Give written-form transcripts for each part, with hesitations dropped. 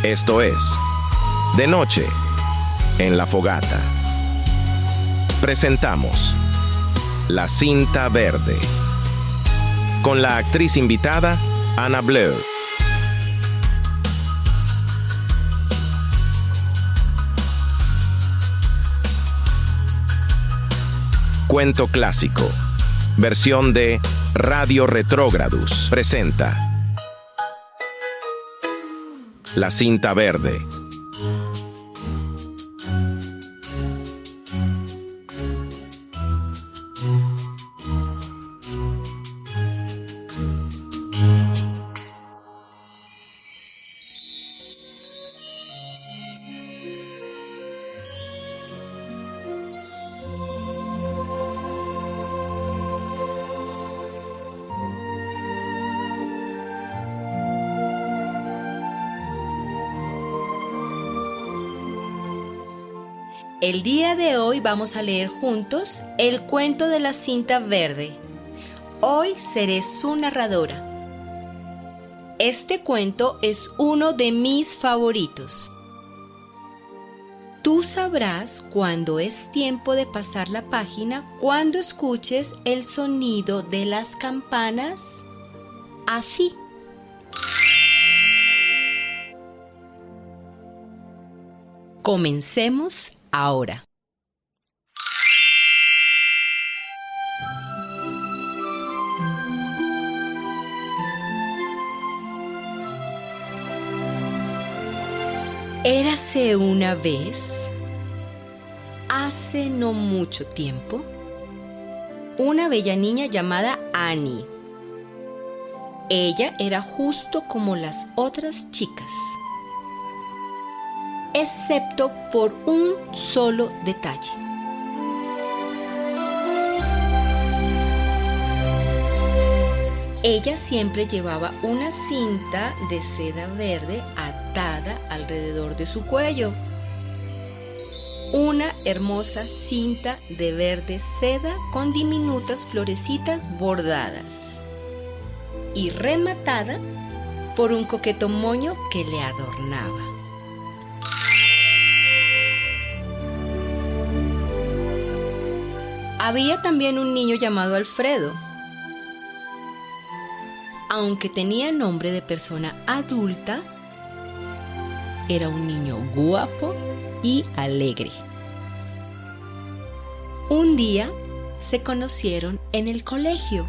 Esto es De Noche en la Fogata. Presentamos La Cinta Verde con la actriz invitada Anna Blair. Cuento clásico, versión de Radio Retrógradus, presenta La Cinta Verde. El día de hoy vamos a leer juntos el cuento de la cinta verde. Hoy seré su narradora. Este cuento es uno de mis favoritos. Tú sabrás cuando es tiempo de pasar la página cuando escuches el sonido de las campanas. Así. Comencemos ahora. Érase una vez, hace no mucho tiempo, una bella niña llamada Annie. Ella era justo como las otras chicas, excepto por un solo detalle. Ella siempre llevaba una cinta de seda verde atada alrededor de su cuello. Una hermosa cinta de verde seda con diminutas florecitas bordadas y rematada por un coqueto moño que le adornaba. Había también un niño llamado Alfredo. Aunque tenía nombre de persona adulta, era un niño guapo y alegre. Un día se conocieron en el colegio.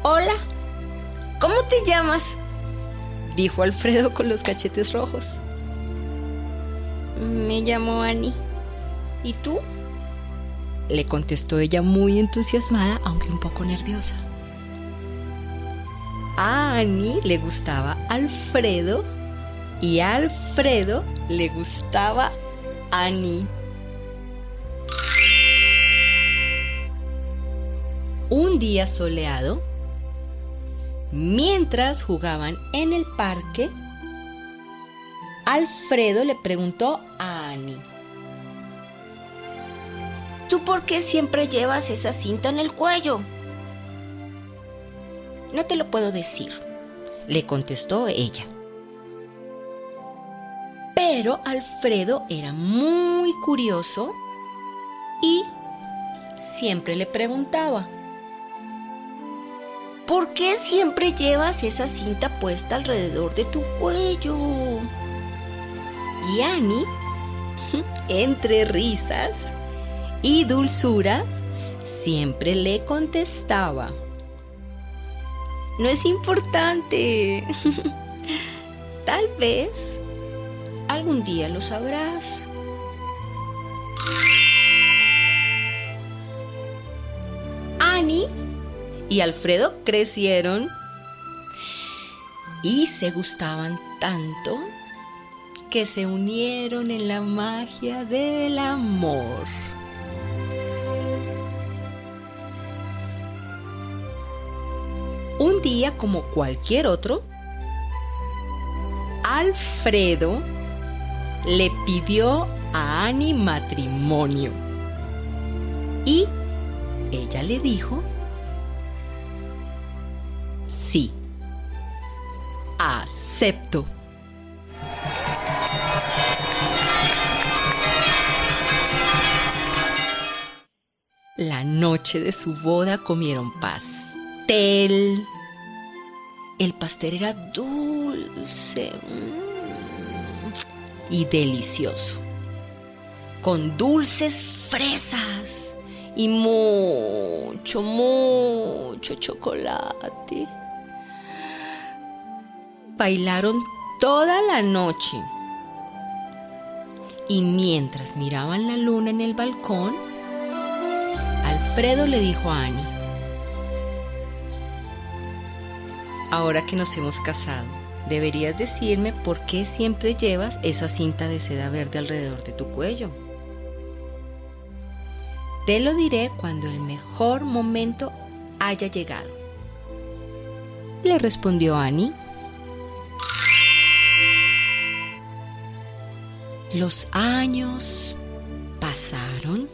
«Hola, ¿cómo te llamas?», dijo Alfredo con los cachetes rojos. «Me llamo Annie. ¿Y tú?», le contestó ella muy entusiasmada, aunque un poco nerviosa. A Annie le gustaba Alfredo y a Alfredo le gustaba Annie. Un día soleado, mientras jugaban en el parque, Alfredo le preguntó a Annie: «¿Tú por qué siempre llevas esa cinta en el cuello?». «No te lo puedo decir», le contestó ella. Pero Alfredo era muy curioso y siempre le preguntaba: «¿Por qué siempre llevas esa cinta puesta alrededor de tu cuello?». Y Annie, entre risas y dulzura, siempre le contestaba: «No es importante. Tal vez algún día lo sabrás». Annie y Alfredo crecieron y se gustaban tanto que se unieron en la magia del amor. Un día como cualquier otro, Alfredo le pidió a Annie matrimonio y ella le dijo: «Sí, acepto». noche de su boda comieron pastel. El pastel era dulce y delicioso, con dulces fresas y mucho chocolate. Bailaron toda la noche y mientras miraban la luna en el balcón, Alfredo le dijo a Annie: ahora que nos hemos casado, deberías decirme por qué siempre llevas esa cinta de seda verde alrededor de tu cuello. Te lo diré cuando el mejor momento haya llegado, le respondió Annie. Los años pasaron.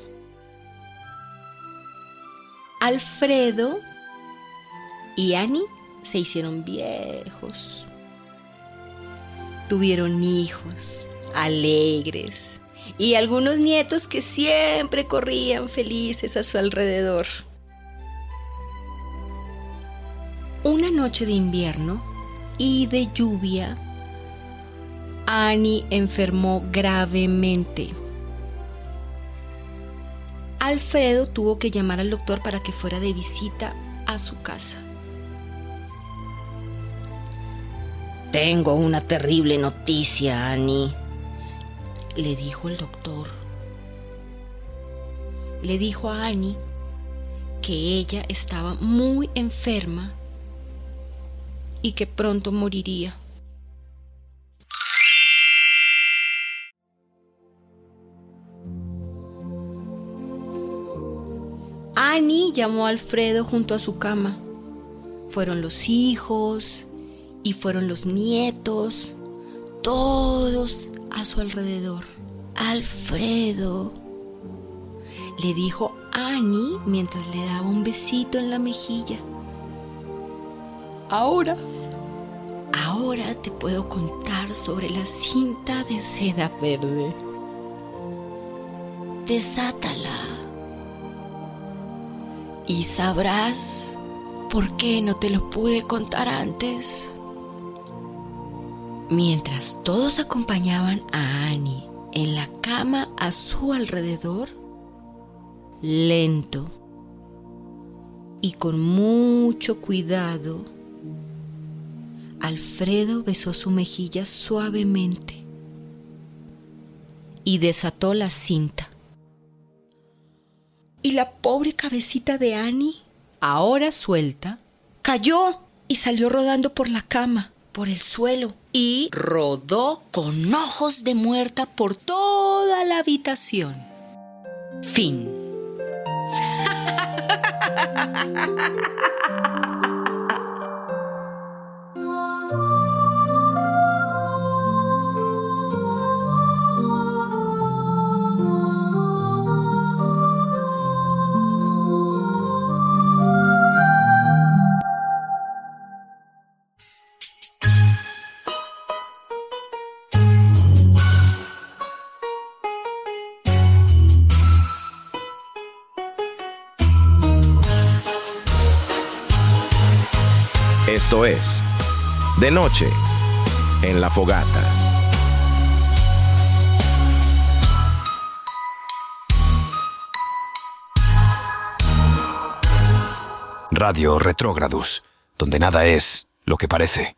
Alfredo y Annie se hicieron viejos. Tuvieron hijos alegres y algunos nietos que siempre corrían felices a su alrededor. Una noche de invierno y de lluvia, Annie enfermó gravemente. Alfredo tuvo que llamar al doctor para que fuera de visita a su casa. Tengo una terrible noticia, Annie, le dijo el doctor. Le dijo a Annie que ella estaba muy enferma y que pronto moriría. Annie llamó a Alfredo junto a su cama. Fueron los hijos y fueron los nietos, todos a su alrededor. Alfredo, le dijo Annie mientras le daba un besito en la mejilla. Ahora te puedo contar sobre la cinta de seda verde. Desátala y sabrás por qué no te lo pude contar antes. Mientras todos acompañaban a Annie en la cama a su alrededor, lento y con mucho cuidado, Alfredo besó su mejilla suavemente y desató la cinta. Y la pobre cabecita de Annie, ahora suelta, cayó y salió rodando por la cama, por el suelo, y rodó con ojos de muerta por toda la habitación. Fin. Esto es De Noche en la Fogata. Radio Retrógrados, donde nada es lo que parece.